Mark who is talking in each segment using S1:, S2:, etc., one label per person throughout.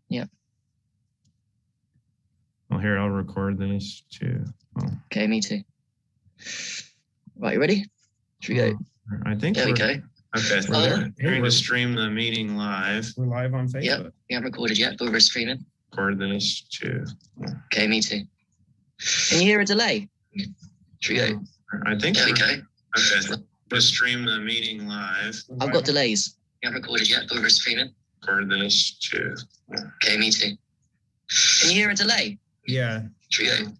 S1: Yeah.
S2: Well, here, I'll record this too. Oh.
S1: Okay, me too. Right, you ready? Should we go?
S2: I think
S1: there we go.
S2: Okay, we're trying to stream the meeting live. We're live on Facebook.
S1: Yep, we haven't recorded yet, but we're streaming.
S2: Record this too.
S1: Okay, me too. Can you hear a delay? Should we go?
S2: I think
S1: there we go.
S2: Okay, we'll stream the meeting live.
S1: I've got delays. We haven't recorded yet, but we're streaming.
S2: Record this too.
S1: Okay, me too. Can you hear a delay?
S2: Yeah.
S1: Should we go?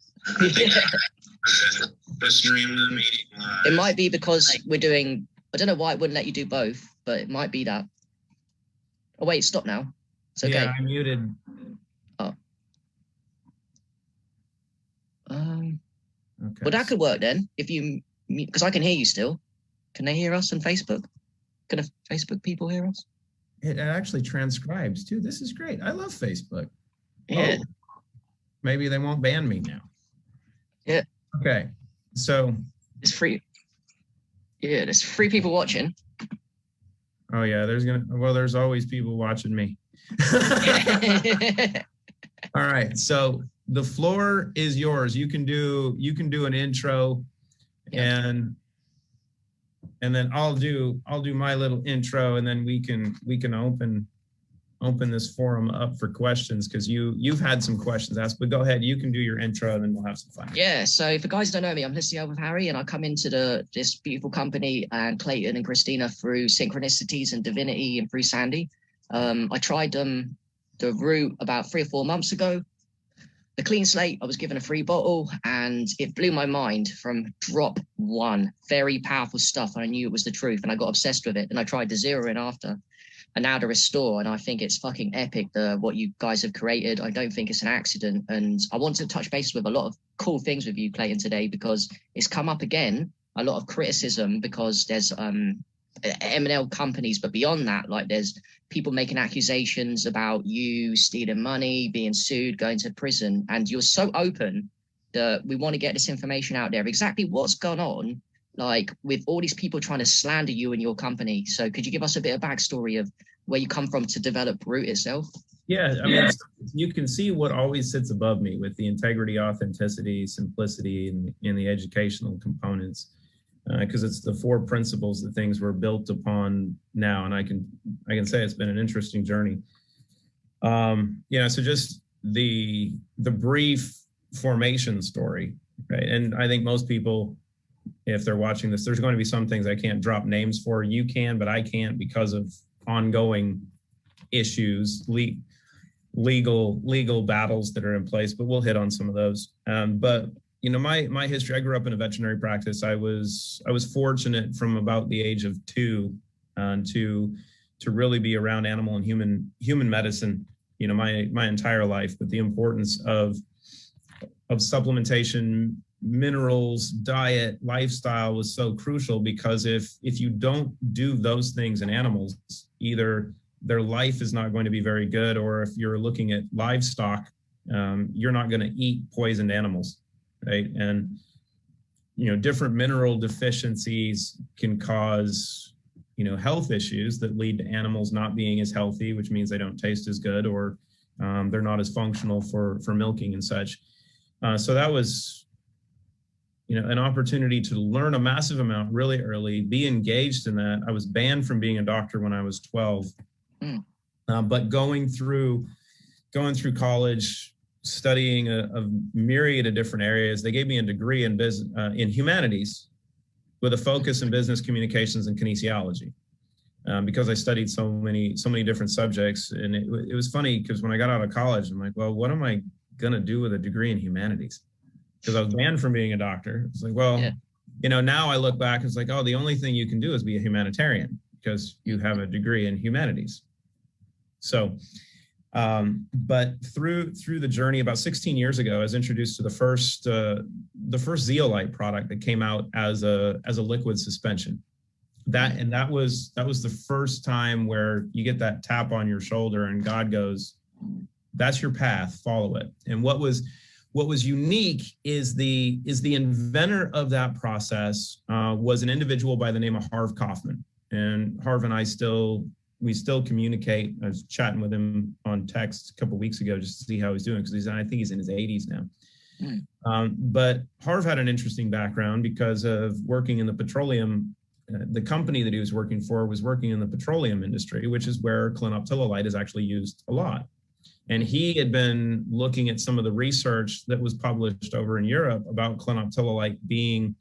S2: We'll stream the meeting live.
S1: It might be because we're doing, I don't know why it wouldn't let you do both, but it might be that. Oh wait, stop now. It's okay.
S2: Yeah, I muted.
S1: Oh.
S2: Okay.
S1: Well, that could work then. If you, because I can hear you still. Can they hear us on Facebook? Can the Facebook people hear us?
S2: It actually transcribes too. This is great. I love Facebook.
S1: Yeah.
S2: Oh, maybe they won't ban me now.
S1: Yeah.
S2: Okay. So
S1: it's free. Yeah, there's 3 people watching.
S2: Oh yeah, there's always people watching me. All right. So the floor is yours. You can do an intro, and then I'll do my little intro, and then we can open this forum up for questions, because you've had some questions asked. But go ahead, you can do your intro, and then we'll have some fun.
S1: Yeah. So for guys who don't know me, I'm holistichealthwithharry, and I come into this beautiful company and Clayton and Christina through synchronicities and divinity and through Sandy. I tried the route about 3 or 4 months ago. The clean slate, I was given a free bottle, and it blew my mind from drop 1. Very powerful stuff. I knew it was the truth, and I got obsessed with it. And I tried the zero in after, and now the restore. And I think it's fucking epic, what you guys have created. I don't think it's an accident. And I want to touch base with a lot of cool things with you, Clayton, today, because it's come up again, a lot of criticism, because there's M&L companies, but beyond that, like there's people making accusations about you stealing money, being sued, going to prison, and you're so open that we want to get this information out there, exactly what's gone on, like with all these people trying to slander you and your company. So could you give us a bit of backstory of where you come from to develop Root itself?
S2: Yeah, I mean, you can see what always sits above me with the integrity, authenticity, simplicity, and the educational components. Because it's the 4 principles that things were built upon now, and I can say it's been an interesting journey. So just the brief formation story, right? And I think most people, if they're watching this, there's going to be some things I can't drop names for. You can, but I can't, because of ongoing issues, legal battles that are in place. But we'll hit on some of those. But my history, I grew up in a veterinary practice. I was fortunate from about the age of 2 to really be around animal and human medicine, my entire life. But the importance of supplementation, minerals, diet, lifestyle was so crucial, because if you don't do those things in animals, either their life is not going to be very good, or if you're looking at livestock, you're not going to eat poisoned animals. Right. And, different mineral deficiencies can cause, health issues that lead to animals not being as healthy, which means they don't taste as good, or they're not as functional for milking and such. So that was, an opportunity to learn a massive amount really early, be engaged in that. I was banned from being a doctor when I was 12, but going through college, studying a myriad of different areas. They gave me a degree in humanities with a focus in business communications and kinesiology, because I studied so many different subjects. And it was funny, because when I got out of college, I'm like, well, what am I going to do with a degree in humanities? Because I was banned from being a doctor. It's like, well, now I look back, it's like, oh, the only thing you can do is be a humanitarian, because you have a degree in humanities. So but through the journey, about 16 years ago, I was introduced to the first zeolite product that came out as a liquid suspension. That was the first time where you get that tap on your shoulder and God goes, that's your path, follow it. And what was unique is the inventor of that process was an individual by the name of Harv Kaufman. And Harv and I still we still communicate. I was chatting with him on text a couple of weeks ago just to see how he's doing, because I think he's in his 80s now. But Harv had an interesting background because of working in the petroleum. The company that he was working for was working in the petroleum industry, which is where clinoptilolite is actually used a lot. And he had been looking at some of the research that was published over in Europe about clinoptilolite being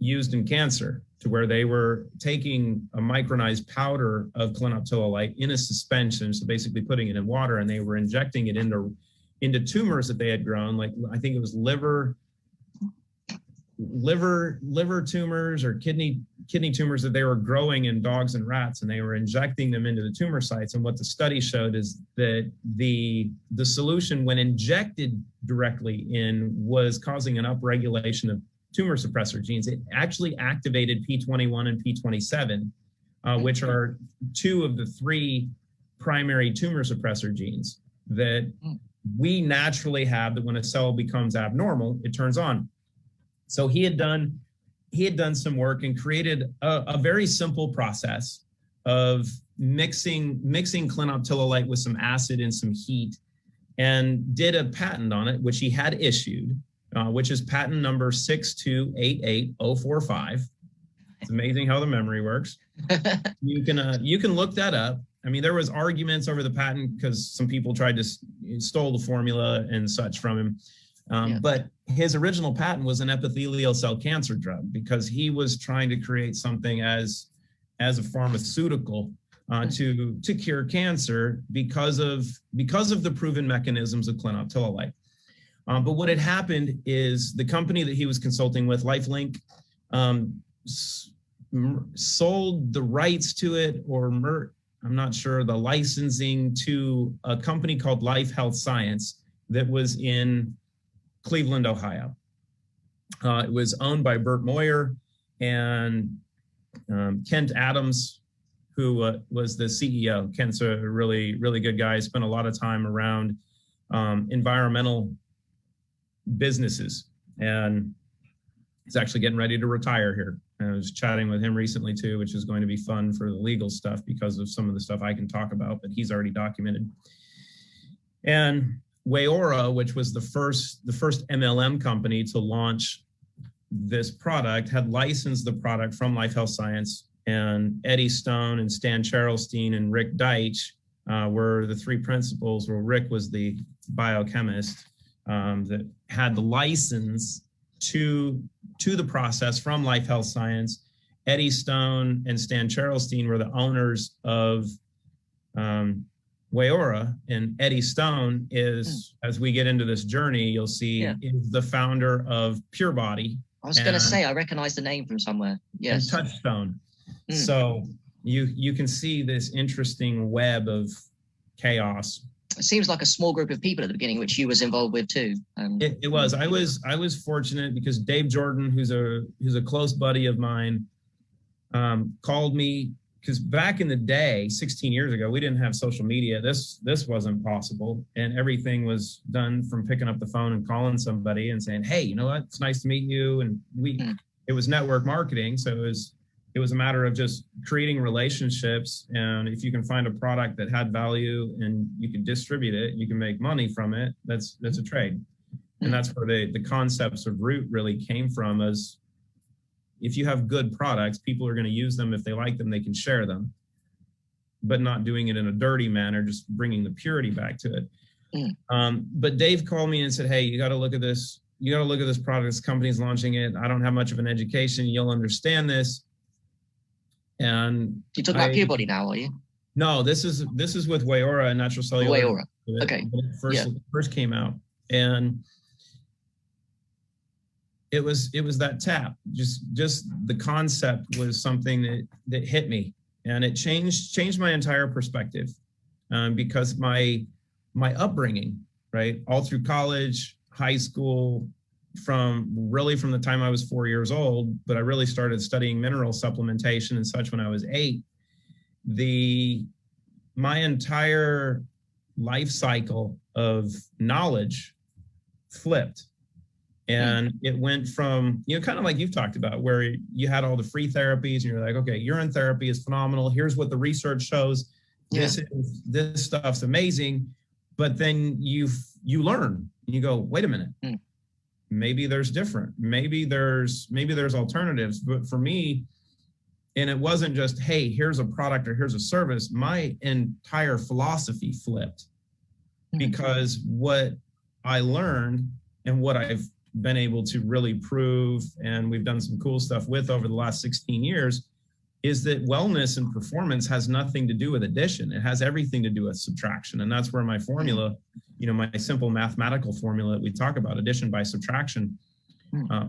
S2: used in cancer, to where they were taking a micronized powder of clinoptilolite in a suspension, so basically putting it in water, and they were injecting it into tumors that they had grown, like I think it was liver tumors or kidney tumors that they were growing in dogs and rats, and they were injecting them into the tumor sites. And what the study showed is that the solution, when injected directly in, was causing an upregulation of tumor suppressor genes. It actually activated P21 and P27, which are two of the three primary tumor suppressor genes that we naturally have, that when a cell becomes abnormal, it turns on. So he had done some work and created a very simple process of mixing clinoptilolite with some acid and some heat, and did a patent on it, which he had issued, which is patent number 6288045. It's amazing how the memory works. You can look that up. I mean, there was arguments over the patent because some people tried to stole the formula and such from him. But his original patent was an epithelial cell cancer drug, because he was trying to create something as a pharmaceutical to cure cancer because of the proven mechanisms of clinoptilolite. But what had happened is the company that he was consulting with, LifeLink, sold the rights to it, or I'm not sure, the licensing to a company called Life Health Science that was in Cleveland, Ohio. It was owned by Bert Moyer and Kent Adams, who was the CEO. Kent's a really, really good guy. He spent a lot of time around environmental businesses, and he's actually getting ready to retire here. And I was chatting with him recently too, which is going to be fun for the legal stuff because of some of the stuff I can talk about, but he's already documented. And Wayora, which was the first MLM company to launch this product, had licensed the product from Life Health Science, and Eddie Stone and Stan Charlstein and Rick Deitch were the three principals. Well, Rick was the biochemist that had the license to the process from Life Health Science. Eddie Stone and Stan Charlstein were the owners of Wayora, and Eddie Stone is, as we get into this journey, you'll see, is the founder of Pure Body.
S1: I was going to say, I recognize the name from somewhere. Yes.
S2: And Touchstone. So you can see this interesting web of chaos.
S1: It seems like a small group of people at the beginning, which you was involved with too.
S2: It was. I was fortunate because Dave Jordan, who's a close buddy of mine, called me, because back in the day, 16 years ago, we didn't have social media. This wasn't possible, and everything was done from picking up the phone and calling somebody and saying, "Hey, you know what? It's nice to meet you." And it was network marketing, so it was a matter of just creating relationships. And if you can find a product that had value and you can distribute it, you can make money from it. That's a trade, and that's where the concepts of Root really came from. As if you have good products, people are going to use them. If they like them, they can share them, but not doing it in a dirty manner, just bringing the purity back to it. But Dave called me and said, "Hey, you got to look at this. You got to look at this product. This company's launching it. I don't have much of an education. You'll understand this." And
S1: you talk about Pure Body now, are you?
S2: No, this is with Wayora and Natural Cellular.
S1: Wayora. Okay.
S2: First came out, and it was that tap. Just the concept was something that hit me, and it changed my entire perspective, because my upbringing, right, all through college, high school, from the time I was 4 years old, but I really started studying mineral supplementation and such when I was 8. My entire life cycle of knowledge flipped. And it went from, kind of like you've talked about, where you had all the free therapies and you're like, okay, urine therapy is phenomenal. Here's what the research shows. This stuff's amazing. But then you learn and you go, wait a minute, maybe there's different. Maybe there's alternatives. But for me, and it wasn't just, hey, here's a product or here's a service. My entire philosophy flipped, because what I learned and what I've been able to really prove, and we've done some cool stuff with over the last 16 years, is that wellness and performance has nothing to do with addition. It has everything to do with subtraction. And that's where my formula, my simple mathematical formula that we talk about, addition by subtraction,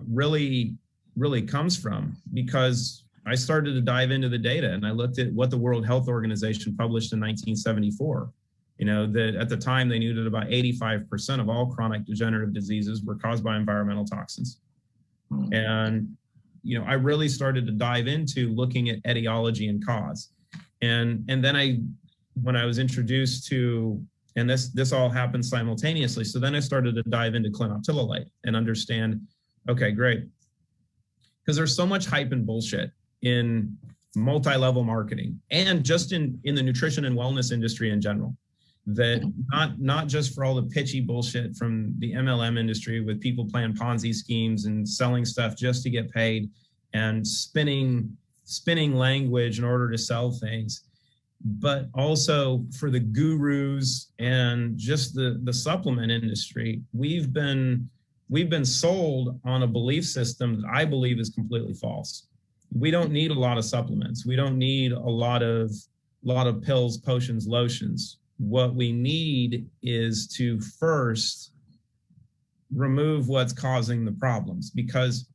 S2: really comes from, because I started to dive into the data and I looked at what the World Health Organization published in 1974. That at the time they knew that about 85% of all chronic degenerative diseases were caused by environmental toxins. And, I really started to dive into looking at etiology and cause. And then when I was introduced to, and this all happened simultaneously. So then I started to dive into cleanslate and understand, okay, great. Because there's so much hype and bullshit in multi-level marketing and just in the nutrition and wellness industry in general. That not just for all the pitchy bullshit from the MLM industry with people playing Ponzi schemes and selling stuff just to get paid and spinning language in order to sell things, but also for the gurus and just the supplement industry. We've been sold on a belief system that I believe is completely false. We don't need a lot of supplements. We don't need a lot of pills, potions, lotions. What we need is to first remove what's causing the problems, because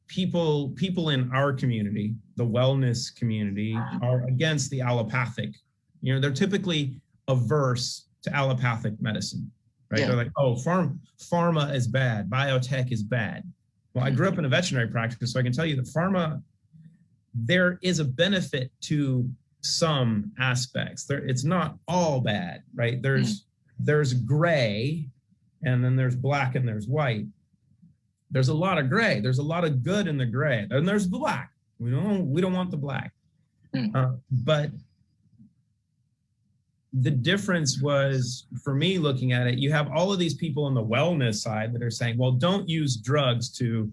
S2: people in our community, the wellness community, are against the allopathic. They're typically averse to allopathic medicine, right? They're like, oh, pharma is bad, biotech is bad. Well, I grew up in a veterinary practice, so I can tell you that pharma, there is a benefit to some aspects. It's not all bad, right? There's gray, and then there's black, and there's white. There's a lot of gray. There's a lot of good in the gray, and there's black. We don't want the black. But the difference was, for me, looking at it, you have all of these people on the wellness side that are saying, well, don't use drugs to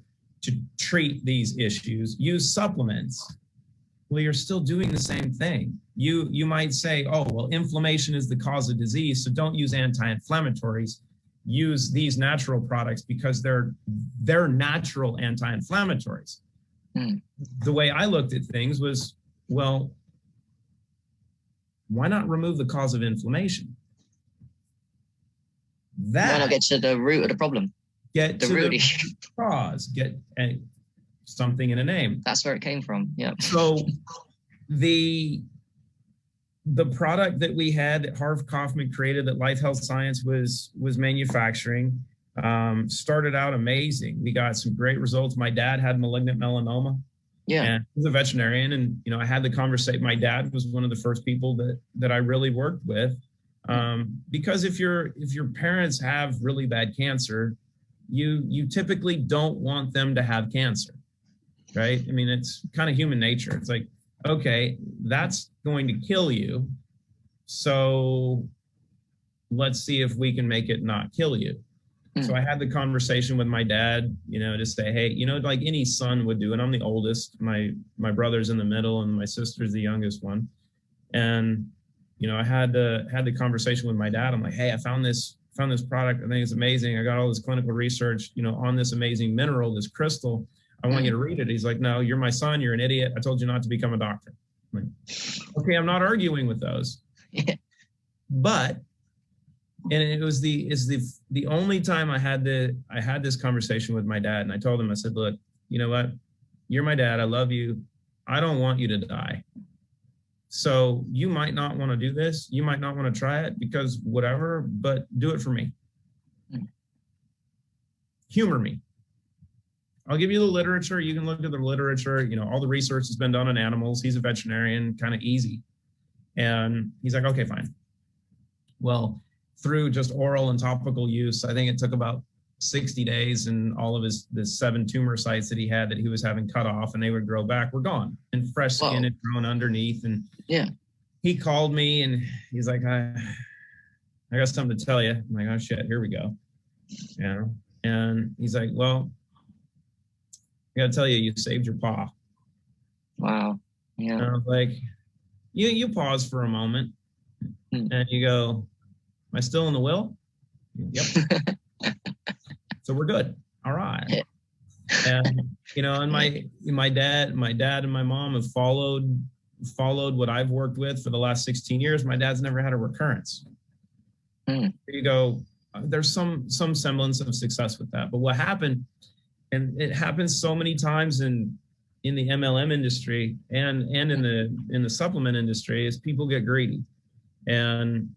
S2: treat these issues. Use supplements. Well, you're still doing the same thing. You might say, oh, well, inflammation is the cause of disease, so don't use anti-inflammatories. Use these natural products because they're natural anti-inflammatories. The way I looked at things was, well, why not remove the cause of inflammation?
S1: Why not get to the root of the problem?
S2: Get to the cause. Get something in a name.
S1: That's where it came from. Yeah.
S2: So the product that we had, that Harv Kaufman created, that Life Health Science was manufacturing, started out amazing. We got some great results. My dad had malignant melanoma. Yeah. And he was a veterinarian, and I had the conversation. My dad was one of the first people that I really worked with, because if your parents have really bad cancer, you typically don't want them to have cancer, right? I mean, it's kind of human nature. It's like, okay, that's going to kill you, so let's see if we can make it not kill you. So I had the conversation with my dad, to say, hey, like any son would do, and I'm the oldest, my brother's in the middle, and my sister's the youngest one. And, I had the conversation with my dad. I'm like, hey, I found this product. I think it's amazing. I got all this clinical research, on this amazing mineral, this crystal. I want you to read it. He's like, no, you're my son. You're an idiot. I told you not to become a doctor. I'm like, okay, I'm not arguing with those. But, and it was the only time I had this conversation with my dad. And I told him, I said, look, you know what? You're my dad. I love you. I don't want you to die. So you might not want to do this. You might not want to try it, because whatever, but do it for me. Humor me. I'll give you the literature. You can look at the literature. All the research has been done on animals. He's a veterinarian, kind of easy. And he's like, okay, fine. Well, through just oral and topical use, I think it took about 60 days, and all of the 7 tumor sites that he had that he was having cut off and they would grow back were gone, and fresh skin had grown underneath. And
S1: yeah,
S2: he called me and he's like, I got something to tell you. I'm like, oh shit, here we go. Yeah. And he's like, well, I got to tell you, you saved your paw.
S1: wow, yeah.
S2: And I was like, you pause for a moment and you go, am I still in the will? Yep. So we're good. All right.
S1: Yeah.
S2: And, and my dad and my mom have followed what I've worked with for the last 16 years. My dad's never had a recurrence. You go, there's some semblance of success with that. But what happened, and it happens so many times in the MLM industry and in the supplement industry, is people get greedy. And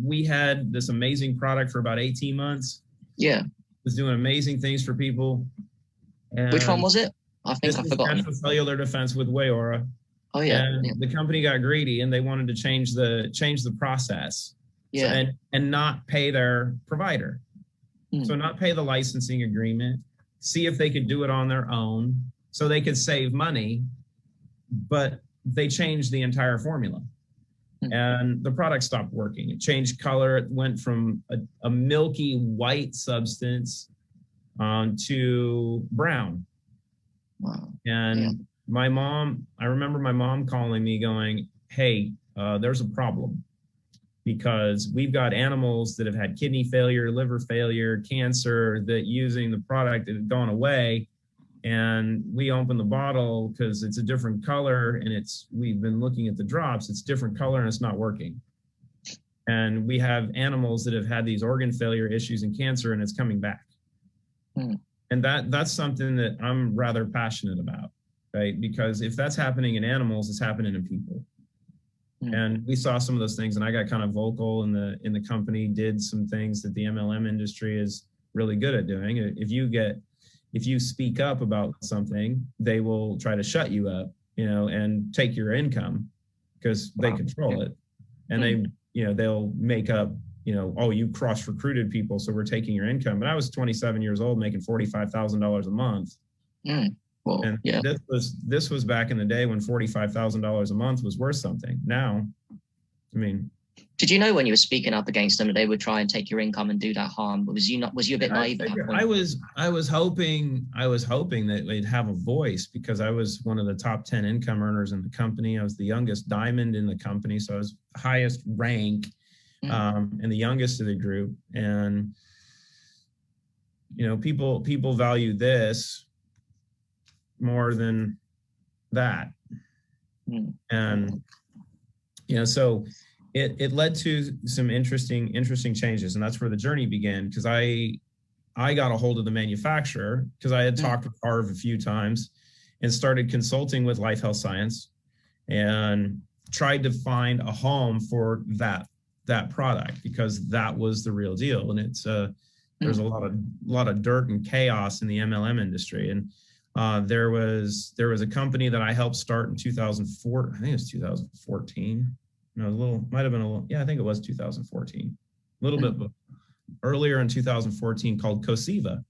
S2: we had this amazing product for about 18 months.
S1: Yeah. It
S2: was doing amazing things for people. And
S1: which one was it? I think I forgot.
S2: Cellular defense with Wayora.
S1: Oh yeah.
S2: And the company got greedy and they wanted to change the process.
S1: Yeah.
S2: So, and not pay their provider. So not pay the licensing agreement, see if they could do it on their own so they could save money, but they changed the entire formula. And the product stopped working. It changed color. It went from a milky white substance to brown.
S1: Wow.
S2: And I remember my mom calling me going, hey, there's a problem, because we've got animals that have had kidney failure, liver failure, cancer, that using the product that had gone away. And we opened the bottle because it's a different color, and we've been looking at the drops, it's different color and it's not working. And we have animals that have had these organ failure issues and cancer, and it's coming back. And that's something that I'm rather passionate about, right? Because if that's happening in animals, it's happening in people. And we saw some of those things, and I got kind of vocal in the company, did some things that the MLM industry is really good at doing. If you speak up about something, they will try to shut you up, and take your income because they control it. And they'll make up, oh, you cross-recruited people, so we're taking your income. But I was 27 years old making $45,000 a month.
S1: Well,
S2: and this was back in the day when $45,000 a month was worth something. Now, I mean,
S1: did you know when you were speaking up against them that they would try and take your income and do that harm? Was you a bit naive at that point?
S2: I was hoping that they'd have a voice, because I was one of the top 10 income earners in the company. I was the youngest diamond in the company, so I was highest rank and the youngest of the group. And people value this more than that. And so it led to some interesting changes, and that's where the journey began, because I got a hold of the manufacturer, because I had talked with Harv a few times and started consulting with Life Health Science and tried to find a home for that product, because that was the real deal. And it's there's a lot of dirt and chaos in the MLM industry. And there was a company that I helped start in 2004. I think it was 2014. No, might have been a little. Yeah, I think it was 2014. A little bit earlier in 2014, called Cosiva.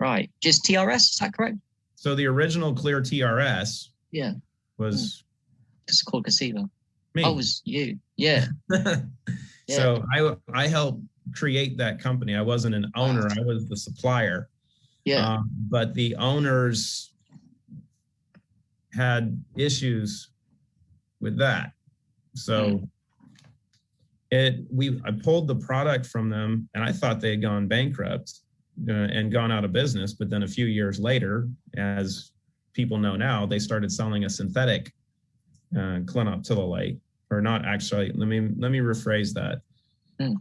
S1: Right. Just TRS, is that correct?
S2: So the original Clear TRS. Was.
S1: It's called Cosiva.
S2: Me.
S1: Oh, it was you. Yeah.
S2: So I helped create that company. I wasn't an owner. I was the supplier.
S1: Yeah.
S2: But the owners had issues with that. So I pulled the product from them, and I thought they had gone bankrupt and gone out of business. But then a few years later, as people know now, they started selling a synthetic clinoptilolite, or not actually. Let me rephrase that.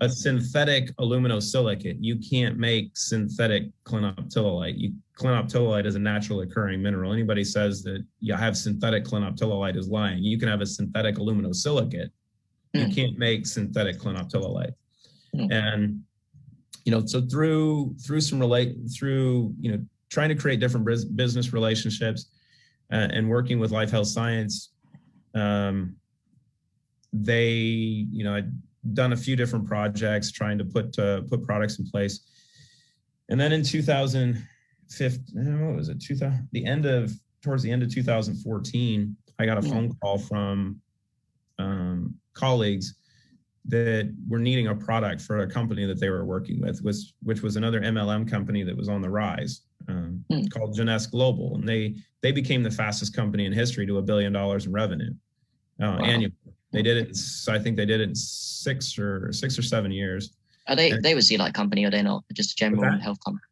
S2: A synthetic aluminosilicate. You can't make synthetic clinoptilolite. Clinoptilolite is a natural occurring mineral. Anybody says that you have synthetic clinoptilolite is lying. You can have a synthetic aluminosilicate. You can't make synthetic clinoptilolite. And so through trying to create different business relationships and working with Life Health Science, they I'd done a few different projects trying to put products in place. And then in 2015, what was it? Towards the end of 2014, I got a phone call from colleagues that were needing a product for a company that they were working with, which was another MLM company that was on the rise, called Jeunesse Global. And they became the fastest company in history to $1 billion in revenue annually. They did it. I think they did it in 6 or 7 years.
S1: Are they was zeolite company, or they not just a general health company?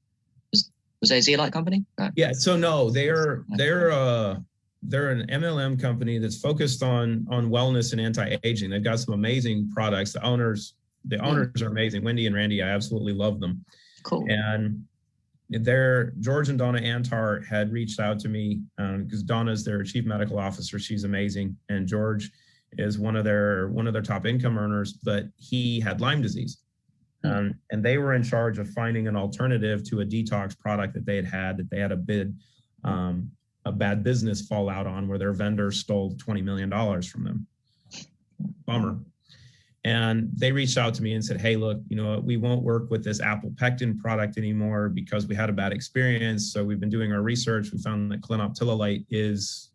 S1: Was they a zeolite company? No. Yeah.
S2: So no, they're an MLM company that's focused on wellness and anti-aging. They've got some amazing products. The owners are amazing. Wendy and Randy, I absolutely love them.
S1: Cool.
S2: And George and Donna Antar had reached out to me because Donna's their chief medical officer. She's amazing, and George is one of their top income earners, but he had Lyme disease. And they were in charge of finding an alternative to a detox product that they had a bad business fallout on, where their vendor stole $20 million from them. Bummer. And they reached out to me and said, hey, look, we won't work with this apple pectin product anymore because we had a bad experience. So we've been doing our research. We found that cleanslate is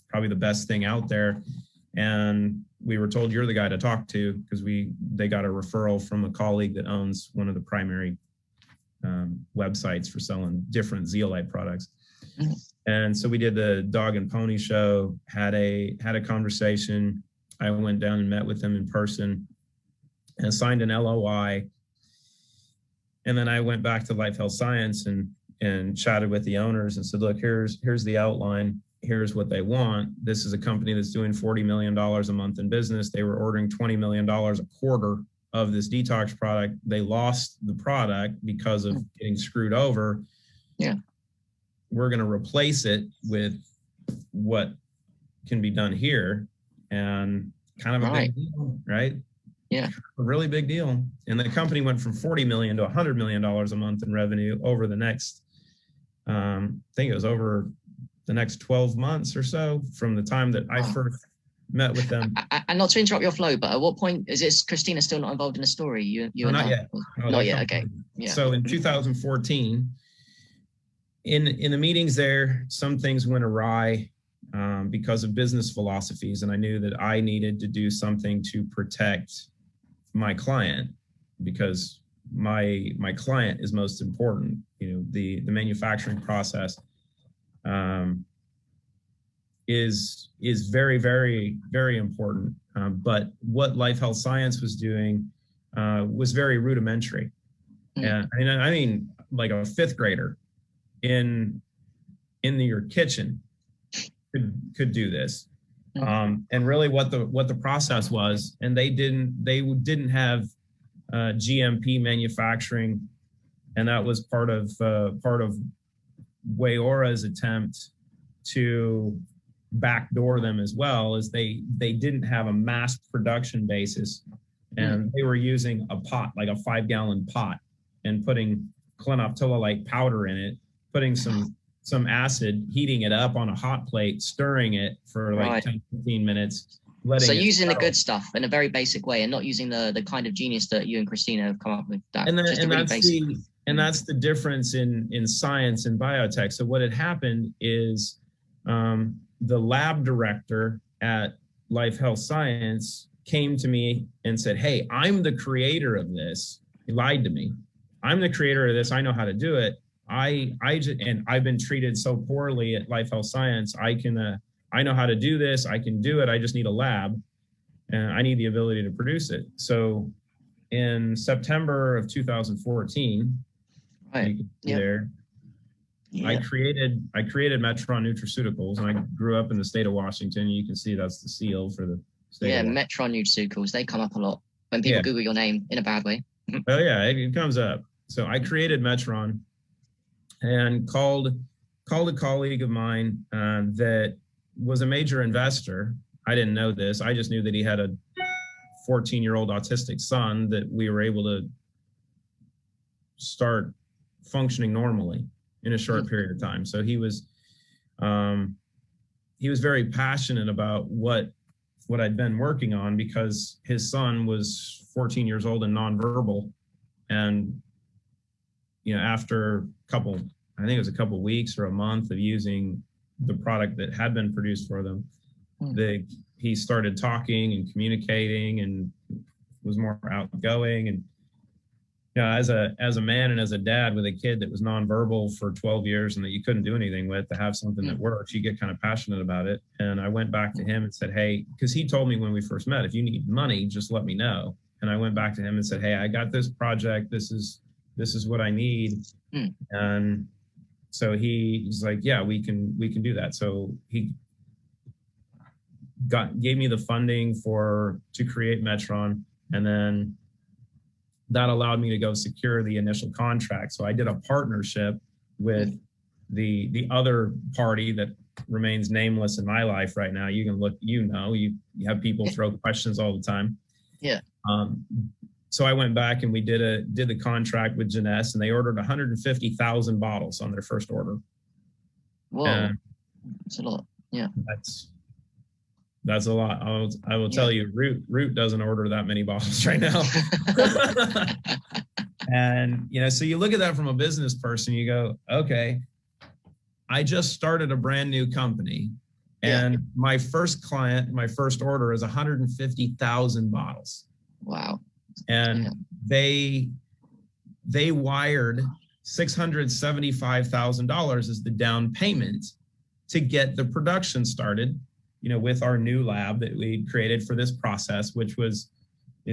S2: probably the best thing out there. And we were told you're the guy to talk to, because they got a referral from a colleague that owns one of the primary websites for selling different zeolite products. And so we did the dog and pony show, had a conversation. I went down and met with them in person and signed an LOI. And then I went back to Life Health Science and chatted with the owners and said, look, here's the outline. Here's what they want. This is a company that's doing $40 million a month in business. They were ordering $20 million a quarter of this detox product. They lost the product because of getting screwed over.
S1: Yeah.
S2: We're going to replace it with what can be done here. And kind of a big deal, right?
S1: Yeah.
S2: A really big deal. And the company went from 40 million to $100 million a month in revenue over the next, I think it was over the next 12 months or so from the time that I first met with them.
S1: And not to interrupt your flow, but at what point is Christina still not involved in the story? You
S2: no, not yet. No,
S1: not yet. Okay. Yeah.
S2: So in 2014, in the meetings there, some things went awry because of business philosophies, and I knew that I needed to do something to protect my client, because my client is most important. The manufacturing process is very, very, very important. But what Life Health Science was doing was very rudimentary. And I mean, like a fifth grader in your kitchen could do this. And really what the process was, and they didn't have GMP manufacturing, and that was part of Wayora's attempt to backdoor them as well, as they didn't have a mass production basis, and they were using a pot, like a 5-gallon pot, and putting cleanslate powder in it, putting some acid, heating it up on a hot plate, stirring it for like 10-15 minutes.
S1: So using the good stuff in a very basic way, and not using the kind of genius that you and Christina have come up with. That's
S2: the difference in science and biotech. So what had happened is the lab director at Life Health Science came to me and said, hey, I'm the creator of this. He lied to me. I'm the creator of this. I know how to do it. And I've been treated so poorly at Life Health Science. I know how to do this. I can do it. I just need a lab, and I need the ability to produce it. So in September of 2014, I created Metron Nutraceuticals, and I grew up in the state of Washington. You can see that's the seal for the state.
S1: Yeah, Metron Nutraceuticals. They come up a lot when people Google your name in a bad way.
S2: Oh yeah, it comes up. So I created Metron and called a colleague of mine that was a major investor. I didn't know this. I just knew that he had a 14-year-old autistic son that we were able to start functioning normally in a short period of time. So he was very passionate about what I'd been working on, because his son was 14 years old and nonverbal, and after I think it was a couple weeks or a month of using the product that had been produced for them, he started talking and communicating and was more outgoing. And as a man and as a dad with a kid that was nonverbal for 12 years and that you couldn't do anything with, to have something that works, you get kind of passionate about it. And I went back to him and said, hey, because he told me when we first met, if you need money, just let me know. And I went back to him and said, hey, I got this project. This is what I need. And so he's like, yeah, we can do that. So he gave me the funding to create Metron, and then that allowed me to go secure the initial contract. So I did a partnership with the other party that remains nameless in my life right now. You can look, you have people throw questions all the time.
S1: Yeah.
S2: So I went back and we did the contract with Jeunesse, and they ordered 150,000 bottles on their first order.
S1: Whoa, that's a lot. Yeah.
S2: That's a lot. I will tell you, Root doesn't order that many bottles right now. And, so you look at that from a business person, you go, okay, I just started a brand new company, and my first client, my first order is 150,000 bottles.
S1: Wow.
S2: And they wired $675,000 as the down payment to get the production started, with our new lab that we created for this process, which is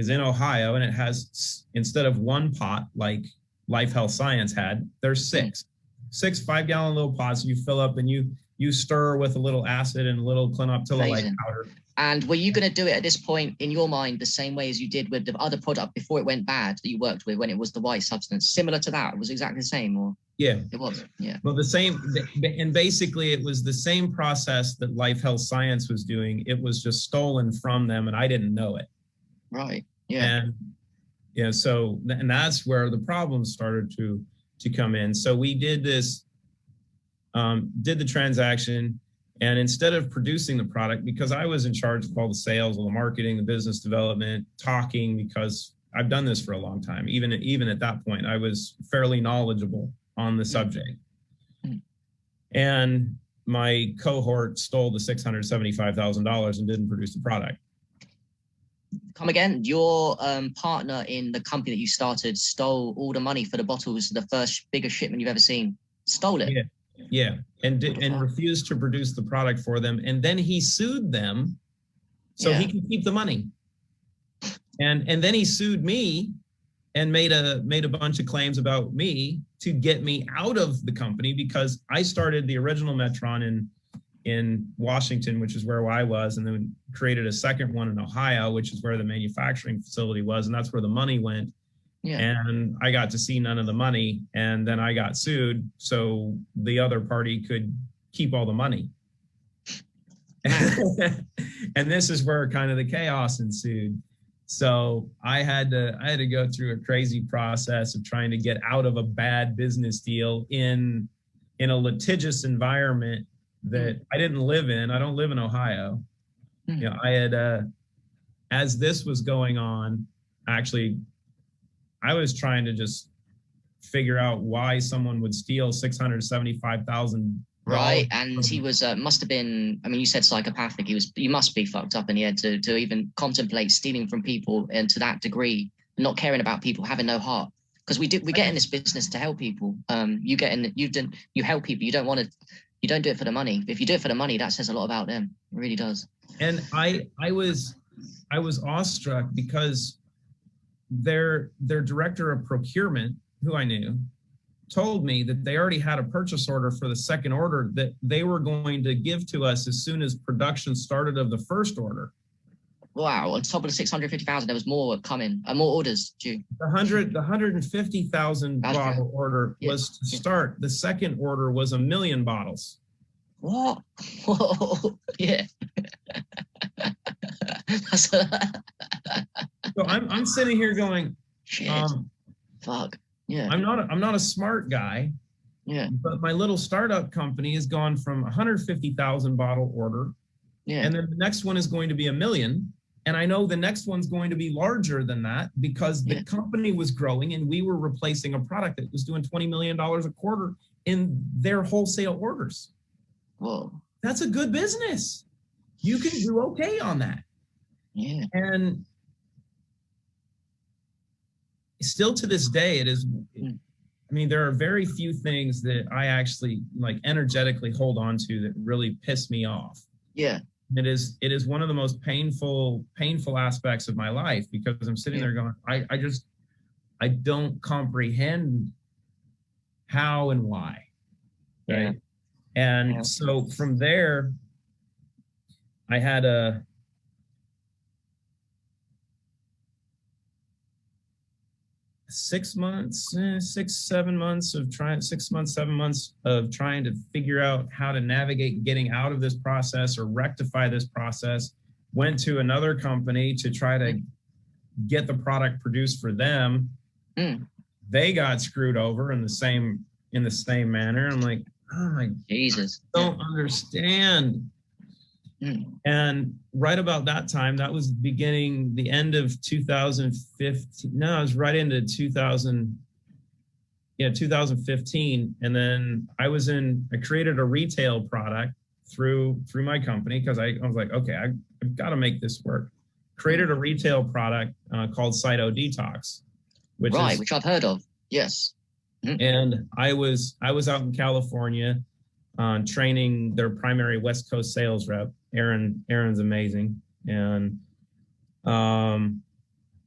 S2: in Ohio. And it has, instead of one pot like Life Health Science had, there's six 5-gallon little pots you fill up, and you stir with a little acid and a little clinoptilolite powder.
S1: And were you going to do it at this point in your mind the same way as you did with the other product before it went bad that you worked with when it was the white substance? Similar to that? It was exactly the same, or?
S2: Yeah.
S1: It was, yeah.
S2: Well, the same, and basically it was the same process that Life Health Science was doing. It was just stolen from them, and I didn't know it.
S1: Right, yeah.
S2: And so, and that's where the problems started to come in. So we did this, did the transaction. And instead of producing the product, because I was in charge of all the sales, all the marketing, the business development, talking, because I've done this for a long time. Even at that point, I was fairly knowledgeable on the subject. And my cohort stole the $675,000 and didn't produce the product.
S1: Come again? Your partner in the company that you started stole all the money for the bottles, the first biggest shipment you've ever seen. Stole it.
S2: Yeah, and refused to produce the product for them, and then he sued them so he could keep the money. And then he sued me and made a bunch of claims about me to get me out of the company, because I started the original Metron in Washington, which is where I was, and then created a second one in Ohio, which is where the manufacturing facility was, and that's where the money went. Yeah. And I got to see none of the money, and then I got sued so the other party could keep all the money. And this is where kind of the chaos ensued. So I had to go through a crazy process of trying to get out of a bad business deal in a litigious environment that I didn't live in. I don't live in Ohio. I had as this was going on, actually, I was trying to just figure out why someone would steal $675,000.
S1: Right, and he was must have been. I mean, you said psychopathic. You must be fucked up in the head to even contemplate stealing from people, and to that degree, not caring about people, having no heart. Because we get in this business to help people. You help people. You don't do it for the money. If you do it for the money, that says a lot about them. It really does.
S2: And I was awestruck because their director of procurement, who I knew, told me that they already had a purchase order for the second order that they were going to give to us as soon as production started of the first order.
S1: Wow! On top of the 650,000, there was more coming, more orders due.
S2: The 150,000 bottle order was to start. The second order was 1 million bottles.
S1: What? Whoa! Yeah.
S2: So I'm sitting here going,
S1: shit. Fuck. Yeah.
S2: I'm not a smart guy.
S1: Yeah.
S2: But my little startup company has gone from 150,000 bottle order.
S1: Yeah.
S2: And then the next one is going to be 1 million. And I know the next one's going to be larger than that because the company was growing and we were replacing a product that was doing $20 million a quarter in their wholesale orders.
S1: Whoa.
S2: That's a good business. You can do okay on that.
S1: Yeah.
S2: And still to this day, it is, I mean, there are very few things that I actually like energetically hold on to that really piss me off.
S1: Yeah.
S2: It is one of the most painful aspects of my life because I'm sitting there going, I don't comprehend how and why. Right. And so from there, I had a 7 months of trying to figure out how to navigate getting out of this process or rectify this process. Went to another company to try to get the product produced for them. They got screwed over in the same manner. I'm like, oh my Jesus, I don't understand. And right about that time, that was the end of 2015. No, it was right into 2015. And then I created a retail product through my company because I was like, okay, I've got to make this work. Created a retail product called Cyto Detox, which I've heard of. Yes. And I was out in California training their primary West Coast sales rep. Erin's amazing. And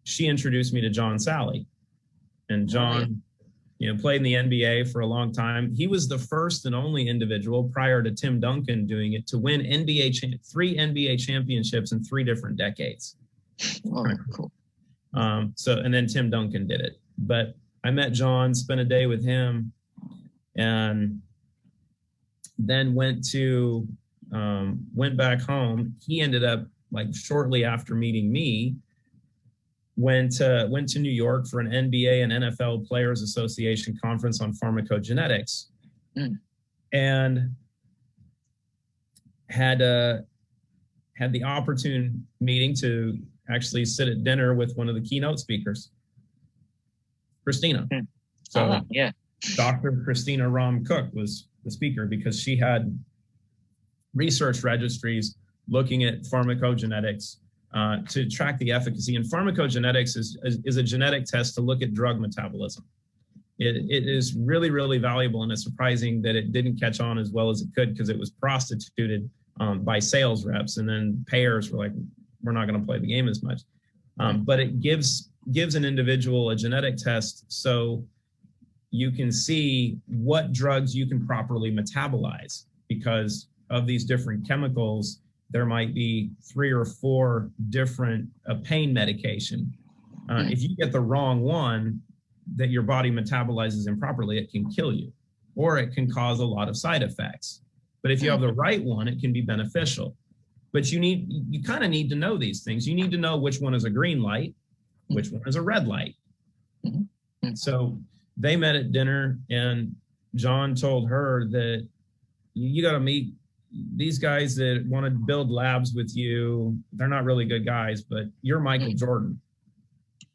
S2: she introduced me to John Sally. And John, played in the NBA for a long time. He was the first and only individual prior to Tim Duncan doing it to win 3 NBA championships in 3 different decades.
S1: Oh, cool.
S2: And then Tim Duncan did it. But I met John, spent a day with him, and then went back home. He ended up, like, shortly after meeting me, went to New York for an NBA and NFL Players Association conference on pharmacogenetics, and had the opportune meeting to actually sit at dinner with one of the keynote speakers, Christina. So Dr. Christina Ram Cook was the speaker because she had research registries looking at pharmacogenetics to track the efficacy. And pharmacogenetics is a genetic test to look at drug metabolism. It is really, really valuable, and it's surprising that it didn't catch on as well as it could because it was prostituted by sales reps, and then payers were like, we're not going to play the game as much. But it gives an individual a genetic test so you can see what drugs you can properly metabolize. Because of these different chemicals, there might be 3 or 4 different pain medication. If you get the wrong one that your body metabolizes improperly, it can kill you, or it can cause a lot of side effects. But if you have the right one, it can be beneficial. But you kind of need to know these things. You need to know which one is a green light, which one is a red light. So they met at dinner, and John told her that you got to meet these guys that want to build labs with you. They're not really good guys, but you're Michael Jordan.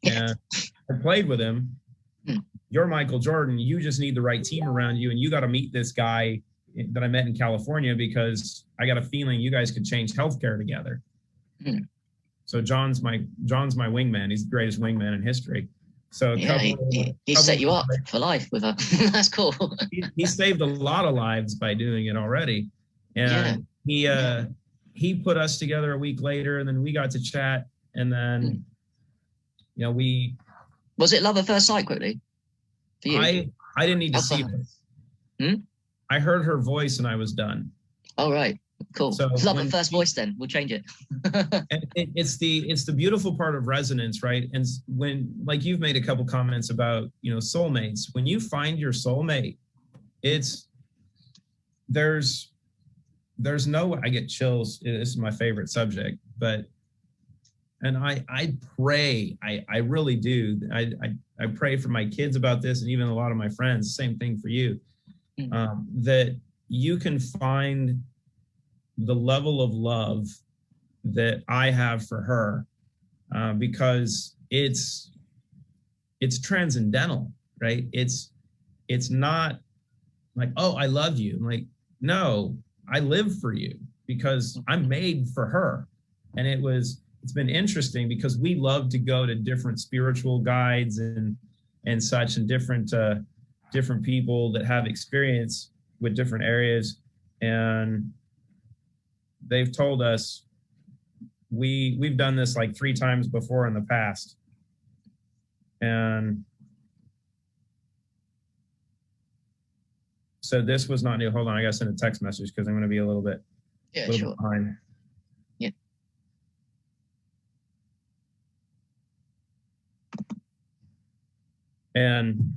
S2: And I played with him. You're Michael Jordan. You just need the right team around you, and you got to meet this guy that I met in California because I got a feeling you guys could change healthcare together. So John's my wingman. He's the greatest wingman in history. So
S1: he set you up for life with her. That's cool.
S2: He saved a lot of lives by doing it already. And he put us together a week later, and then we got to chat, and then
S1: was it love at first sight quickly for you?
S2: I didn't need to see her. I heard her voice and I was done.
S1: Oh, right. Cool. So love at first voice, then we'll change it.
S2: It's the beautiful part of resonance, right? And when, like, you've made a couple comments about, soulmates, when you find your soulmate, there's no, I get chills. This is my favorite subject, and I pray, I really do. I pray for my kids about this, and even a lot of my friends, same thing for you, that you can find the level of love that I have for her because it's transcendental, right? It's not like, oh, I love you. I'm like, no, I live for you because I'm made for her. And it's been interesting because we love to go to different spiritual guides and such, and different people that have experience with different areas. And they've told us we've done this like 3 times before in the past. And so this was not new. Hold on, I got to send a text message because I'm going to be a little bit bit behind.
S1: Yeah.
S2: And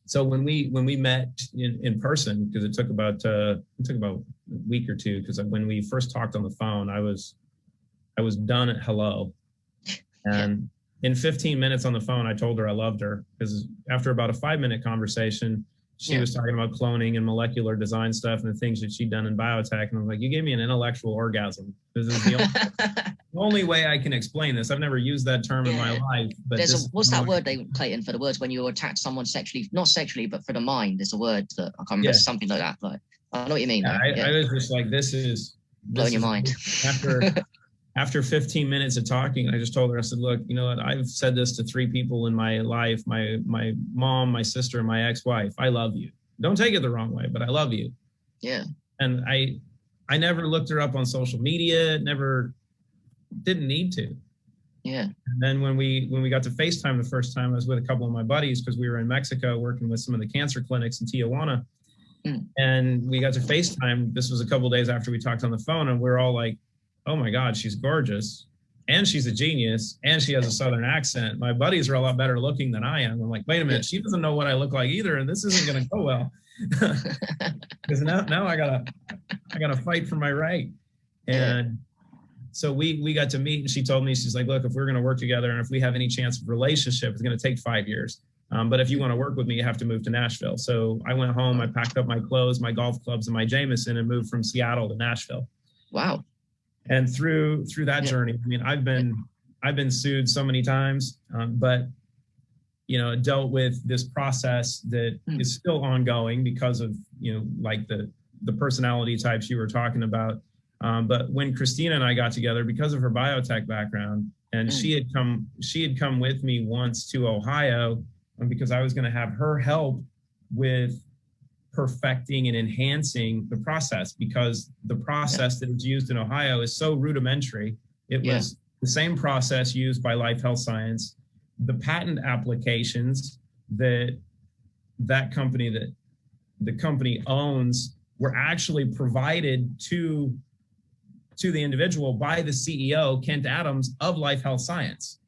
S2: so when we met in person, because it took about a week or two, because when we first talked on the phone, I was done at hello. And in 15 minutes on the phone, I told her I loved her, because after about a 5-minute conversn, she was talking about cloning and molecular design stuff and the things that she'd done in biotech. And I was like, you gave me an intellectual orgasm. This is the only way I can explain this. I've never used that term in my life. But
S1: what's that word, Clayton, for the words when you attack someone sexually, not sexually, but for the mind? There's a word that I can't remember, something like that. Like, I know what you mean.
S2: I was just like, this is
S1: blowing your mind.
S2: After 15 minutes of talking, I just told her, I said, look, you know what? I've said this to 3 people in my life, my mom, my sister, and my ex-wife. I love you. Don't take it the wrong way, but I love you.
S1: Yeah.
S2: And I never looked her up on social media, didn't need to.
S1: Yeah.
S2: And then when we got to FaceTime the first time, I was with a couple of my buddies because we were in Mexico working with some of the cancer clinics in Tijuana. And we got to FaceTime. This was a couple of days after we talked on the phone, and we're all like, oh my God, she's gorgeous, and she's a genius, and she has a Southern accent. My buddies are a lot better looking than I am. I'm like, wait a minute, she doesn't know what I look like either, and this isn't going to go well. Because now I gotta fight for my right. And so we got to meet, and she told me, she's like, look, if we're going to work together and if we have any chance of relationship, it's going to take 5 years. But if you want to work with me, you have to move to Nashville. So I went home, I packed up my clothes, my golf clubs, and my Jameson, and moved from Seattle to Nashville.
S1: Wow.
S2: And through that journey, I mean, I've been sued so many times, but dealt with this process that is still ongoing because of like the personality types you were talking about. But when Christina and I got together, because of her biotech background, and she had come with me once to Ohio, because I was going to have her help with perfecting and enhancing the process, because the process that is used in Ohio is so rudimentary. It was the same process used by Life Health Science. The patent applications that the company owns were actually provided to the individual by the CEO, Kent Adams, of Life Health Science.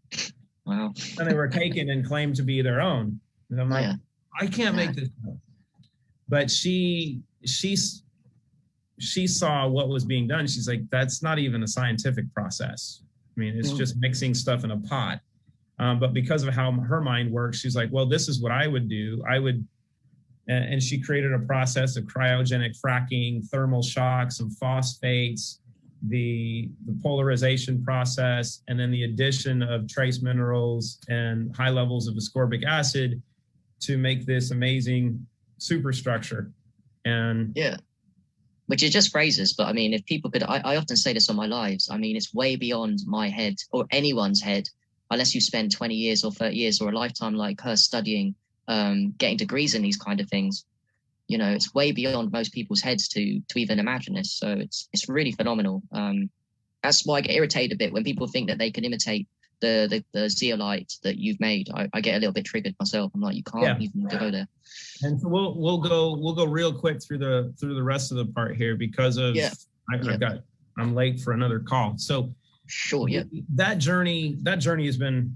S1: Wow.
S2: And they were taken and claimed to be their own. And I'm like, I can't make this up. But she saw what was being done. She's like, that's not even a scientific process. I mean, it's just mixing stuff in a pot. But because of how her mind works, she's like, well, this is what I would do. And she created a process of cryogenic fracking, thermal shocks, some phosphates, the polarization process, and then the addition of trace minerals and high levels of ascorbic acid to make this amazing superstructure. And
S1: which is just phrases, but I mean, if people could, I often say this on my lives, I mean, it's way beyond my head or anyone's head, unless you spend 20 years or 30 years or a lifetime like her studying, getting degrees in these kind of things. It's way beyond most people's heads to even imagine this. So it's really phenomenal. That's why I get irritated a bit when people think that they can imitate the zeolite that you've made. I get a little bit triggered myself. I'm like, you can't even go there.
S2: And so we'll go real quick through the rest of the part here because of I'm late for another call. So
S1: sure,
S2: that journey has been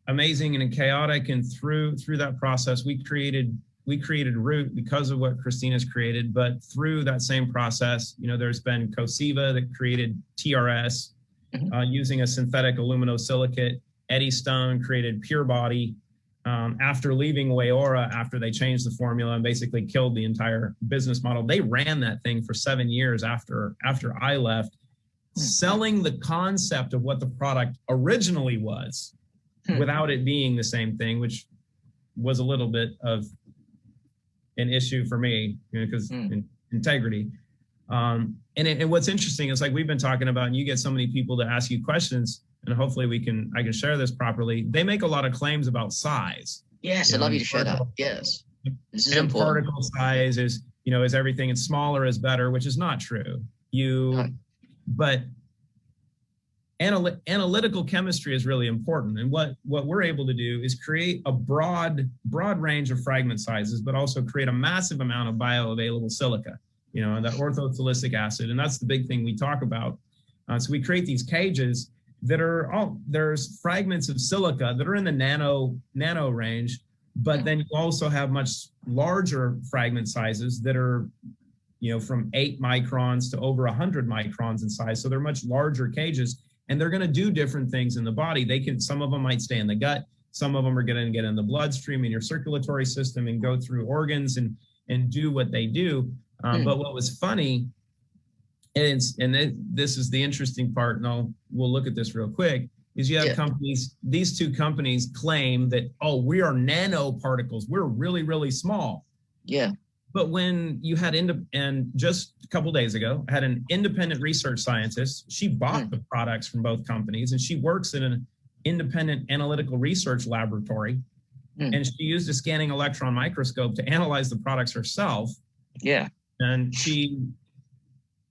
S2: amazing and chaotic, and through that process we created Root because of what Christina's created. But through that same process, there's been Cosiva that created TRS using a synthetic aluminosilicate. Eddie Stone created Pure Body after leaving Wayora, after they changed the formula and basically killed the entire business model. They ran that thing for 7 years after I left. selling the concept of what the product originally was without it being the same thing, which was a little bit of an issue for me, because integrity. And what's interesting is, like we've been talking about, and you get so many people to ask you questions, and hopefully I can share this properly. They make a lot of claims about size.
S1: Yes, I'd love you to share that. Yes. This is important.
S2: Particle size is everything, and smaller is better, which is not true. But analytical chemistry is really important. And what we're able to do is create a broad range of fragment sizes, but also create a massive amount of bioavailable silica, and that orthosilicic acid. And that's the big thing we talk about. So we create these cages that there's fragments of silica that are in the nano range, but then you also have much larger fragment sizes that are, from 8 microns to over 100 microns in size. So they're much larger cages, and they're going to do different things in the body. Some of them might stay in the gut. Some of them are going to get in the bloodstream, in your circulatory system, and go through organs and do what they do. But what was funny, and this is the interesting part, and we'll look at this real quick, is you have companies, these two companies claim that, we are nanoparticles. We're really, really small. Yeah. But when you had, and just a couple of days ago, I had an independent research scientist. She bought the products from both companies, and she works in an independent analytical research laboratory. And she used a scanning electron microscope to analyze the products herself. Yeah. And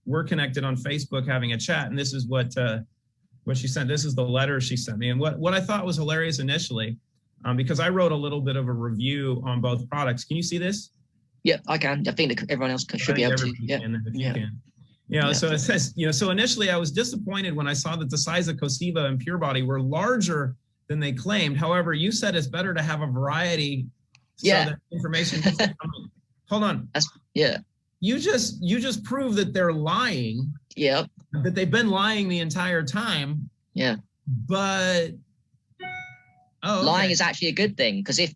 S2: we're connected on Facebook having a chat, and this is what she sent. This is the letter she sent me. And what I thought was hilarious initially, because I wrote a little bit of a review on both products. Can you see this? Yeah, I can. I think that everyone else should be able to. Yeah. So it says, so initially I was disappointed when I saw that the size of Cosiva and Pure Body were larger than they claimed. However, you said it's better to have a variety. So that information. Hold on. You just proved that they're lying. Yep. That they've been lying the entire time. Yeah. But lying is actually a good thing, because if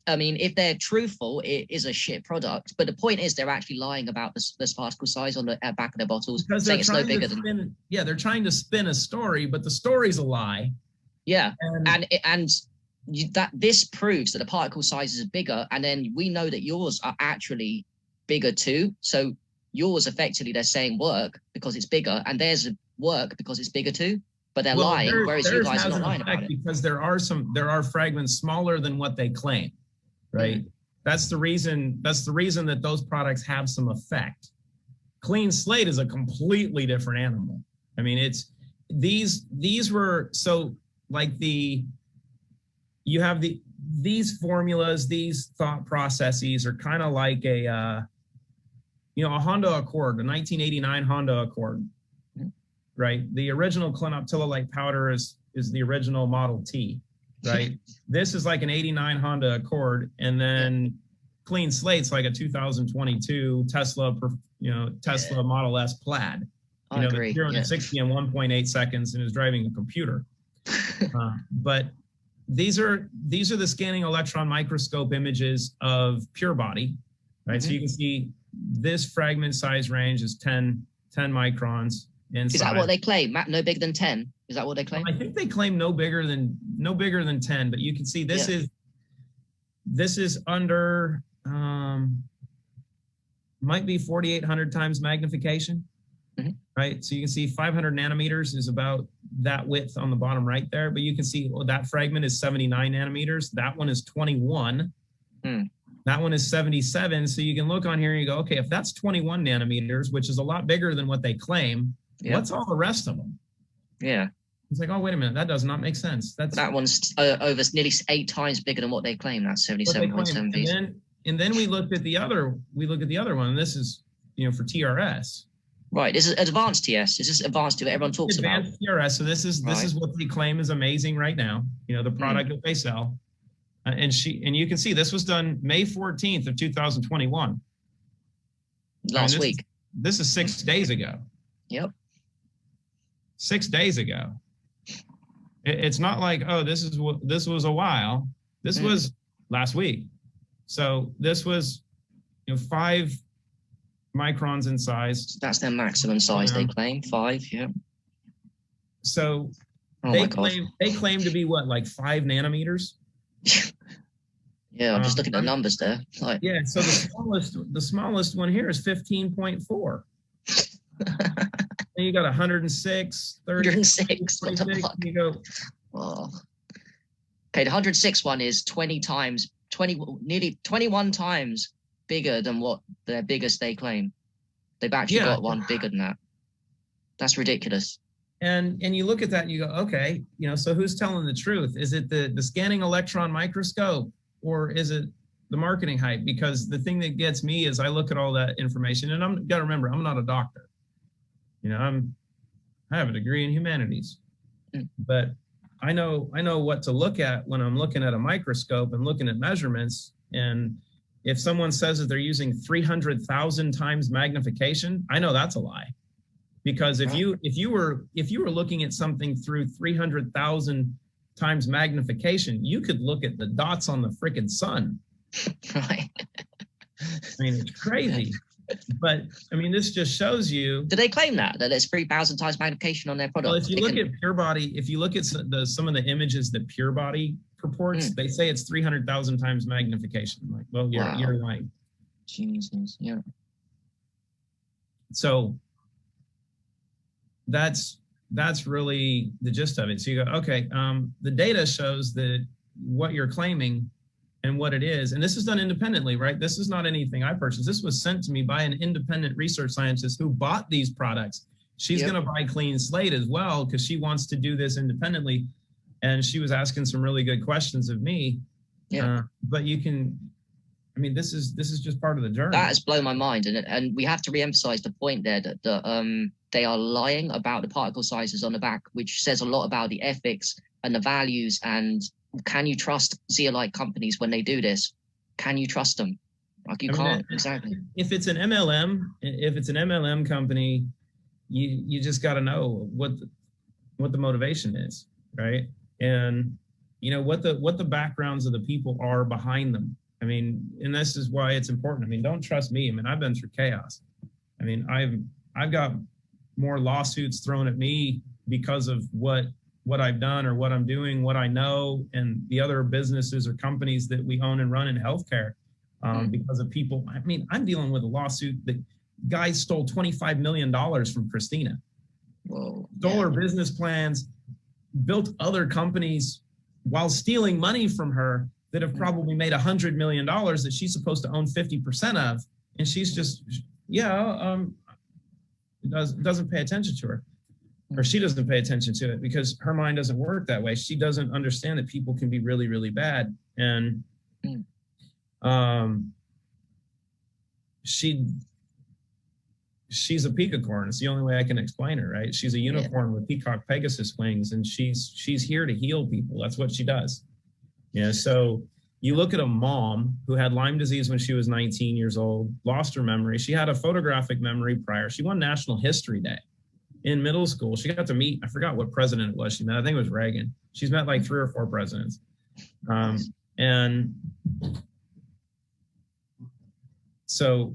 S2: they're truthful, it is a shit product. But the point is, they're actually lying about this particle size on the back of their bottles, because saying it's no bigger than. Yeah, they're trying to spin a story, but the story's a lie. Yeah, and this proves that the particle size is bigger, and then we know that yours are actually bigger too. So yours, effectively, they're saying work because it's bigger, and theirs work because it's bigger too. But they're lying, whereas you guys are not lying about it. Because there are fragments smaller than what they claim, right? That's the reason that those products have some effect. Clean Slate is a completely different animal. I mean, it's these were, so like you have these formulas, these thought processes are kind of like a Honda Accord, the 1989 Honda Accord. Right, the original clinoptilolite powder is the original Model T, right? This is like an '89 Honda Accord, and then Clean Slate's like a 2022 Tesla Model S Plaid. I agree. 0 to 60 in 1.8 seconds, and is driving a computer. But these are the scanning electron microscope images of Pure Body, right? So you can see this fragment size range is 10 microns. Inside. Is that what they claim? No bigger than 10? Is that what they claim? I think they claim no bigger than 10, but you can see this is under might be 4,800 times magnification, right? So you can see 500 nanometers is about that width on the bottom right there, but you can see that fragment is 79 nanometers. That one is 21. That one is 77. So you can look on here and you go, okay, if that's 21 nanometers, which is a lot bigger than what they claim, what's all the rest of them? Yeah. It's like, oh, wait a minute, that does not make sense. That one's over nearly 8 times bigger than what they claim. That's 77.7. And then we looked at the other one. And this is, for TRS. Right. This is advanced TS. This is advanced what everyone talks about. Advanced TRS. So this is what they claim is amazing right now. The product that they sell. And you can see this was done May 14th of 2021. Last week. This is 6 days ago. Yep. 6 days ago. It's not like, this was a while. This was last week. So this was 5 microns in size. That's their maximum size, they claim. 5, yeah. So
S1: Oh my God.
S2: they claim to be what, like 5 nanometers?
S1: Yeah, I'm just looking at the numbers there. Like,
S2: yeah, so the smallest one here is 15.4. And you got 106, 30,
S1: 106. What the
S2: 26,
S1: fuck?
S2: you go.
S1: Oh. Okay, the 106 one is nearly 21 times bigger than what their biggest they claim. They've actually got one bigger than that. That's ridiculous.
S2: And you look at that and you go, okay, so who's telling the truth? Is it the scanning electron microscope, or is it the marketing hype? Because the thing that gets me is I look at all that information, and I'm got to remember, I'm not a doctor. I have a degree in humanities, but I know what to look at when I'm looking at a microscope and looking at measurements. And if someone says that they're using 300,000 times magnification, I know that's a lie. Because if you were looking at something through 300,000 times magnification, you could look at the dots on the freaking sun.
S1: Right.
S2: I mean, it's crazy. But I mean, this just shows you.
S1: Do they claim that it's 3,000 times magnification on their product?
S2: Well, if you look at Pure Body, if you look at some of the images that Pure Body purports, they say it's 300,000 times magnification. I'm like, well, you're lying.
S1: Jesus, yeah.
S2: So that's really the gist of it. So you go, okay, the data shows that what you're claiming and what it is, and this is done independently, right? This is not anything I purchased. This was sent to me by an independent research scientist who bought these products. She's going to buy Clean Slate as well because she wants to do this independently, and she was asking some really good questions of me. Yeah, but you can. I mean, this is just part of the journey.
S1: That has blown my mind, and we have to re-emphasize the point there that they are lying about the particle sizes on the back, which says a lot about the ethics and the values. And can you trust zeolite companies when they do this? Can you trust them? Like you can't. Exactly.
S2: If it's an MLM company, you just got to know what the motivation is, right? And what the backgrounds of the people are behind them. I mean, and this is why it's important. I mean, don't trust me. I mean, I've been through chaos. I mean, I've got more lawsuits thrown at me because of what I've done or what I'm doing, what I know, and the other businesses or companies that we own and run in healthcare because of people. I mean, I'm dealing with a lawsuit that guys stole $25 million from Christina. Whoa, stole her business plans, built other companies while stealing money from her that have probably made $100 million that she's supposed to own 50% of. And she's just, doesn't pay attention to her. Or she doesn't pay attention to it because her mind doesn't work that way. She doesn't understand that people can be really, really bad. And she's a peacock. It's the only way I can explain her, right? She's a unicorn with peacock Pegasus wings, and she's here to heal people. That's what she does. Yeah. So you look at a mom who had Lyme disease when she was 19 years old, lost her memory. She had a photographic memory prior. She won National History Day in middle school. She got to meet, I forgot what president it was she met. I think it was Reagan. She's met like 3 or 4 presidents. And so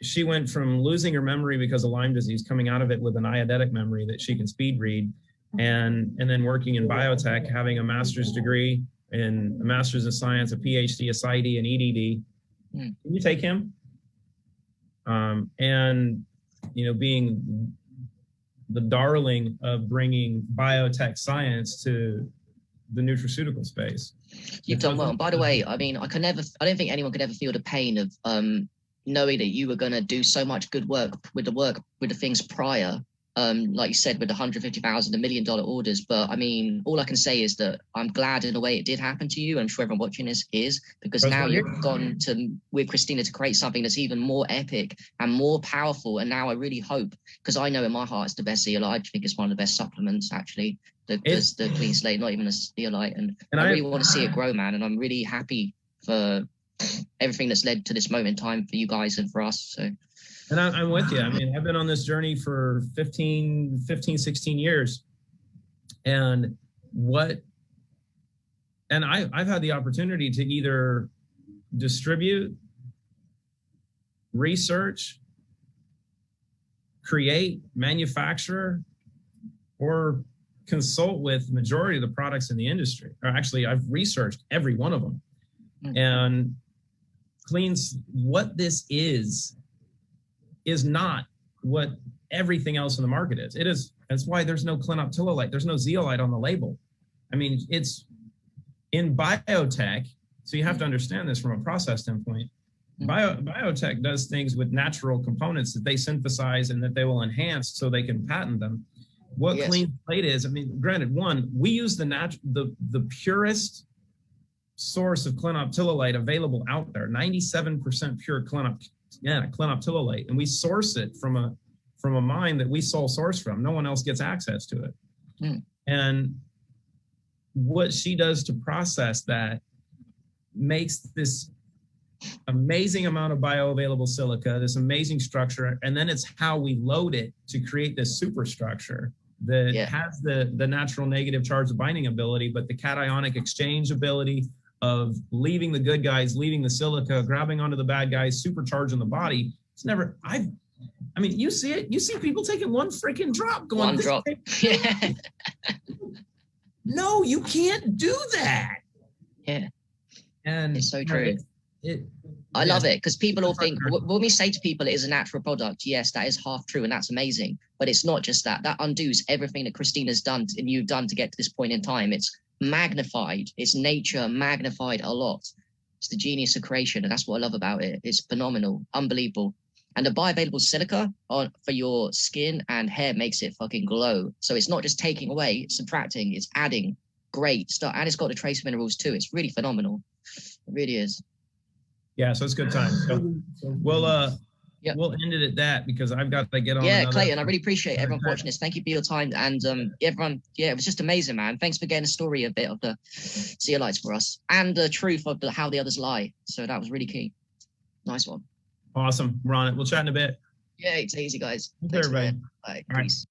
S2: she went from losing her memory because of Lyme disease, coming out of it with an eidetic memory that she can speed read, and then working in biotech, having a master's degree in a master's in science, a PhD, a PsyD, and EDD. Can you take him? And being the darling of bringing biotech science to the nutraceutical space.
S1: You've done well. And by the way, I mean, I don't think anyone could ever feel the pain of knowing that you were going to do so much good work with the things prior. Like you said, with the 150,000, $1 million orders. But I mean, all I can say is that I'm glad in a way it did happen to you. I'm sure everyone watching this is, because now you've gone with Christina to create something that's even more epic and more powerful. And now I really hope, because I know in my heart it's the best zeolite. I think it's one of the best supplements, actually, the Clean Slate, not even a zeolite. And I really want to see it grow, man. And I'm really happy for everything that's led to this moment in time for you guys and for us. So.
S2: And I'm with you. I mean, I've been on this journey for 16 years. And I've had the opportunity to either distribute, research, create, manufacture, or consult with the majority of the products in the industry. Or actually, I've researched every one of them. And what this is not what everything else in the market is. It is. That's why there's no clinoptilolite. There's no zeolite on the label. I mean, it's in biotech. So you have to understand this from a process standpoint. Biotech does things with natural components that they synthesize and that they will enhance so they can patent them. What clean slate is, I mean, granted, we use the purest source of clinoptilolite available out there, 97% pure clinoptilolite, and we source it from a mine that we sole source from. No one else gets access to it. And what she does to process that makes this amazing amount of bioavailable silica, this amazing structure, and then it's how we load it to create this superstructure that has the natural negative charge of binding ability, but the cationic exchange ability of leaving the good guys, leaving the silica, grabbing onto the bad guys, supercharging the body. It's never, I mean, you see it. You see people taking one freaking drop going.
S1: One drop. Yeah.
S2: No, you can't do that.
S1: Yeah.
S2: And
S1: it's so true. I love it because people all think when we say to people it is a natural product, yes, that is half true and that's amazing. But it's not just that. That undoes everything that Christina's done and you've done to get to this point in time. It's magnified. It's nature magnified a lot. It's the genius of creation, and that's what I love about it. It's phenomenal, unbelievable. And the bioavailable silica for your skin and hair makes it fucking glow. So it's not just taking away, it's subtracting, it's adding. Great stuff. And it's got the trace minerals too. It's really phenomenal. It really is.
S2: Yeah, so it's good time. So we'll end it at that because I've got to get on.
S1: Yeah, Clayton, I really appreciate everyone watching this. Thank you for your time. And everyone, it was just amazing, man. Thanks for getting a story a bit of the zeolites for us and the truth of how the others lie. So that was really key. Nice one.
S2: Awesome. We're on it. We'll chat in a bit.
S1: Yeah, it's easy, guys.
S2: Thanks, everybody.
S1: Bye.
S2: All right.
S1: Peace.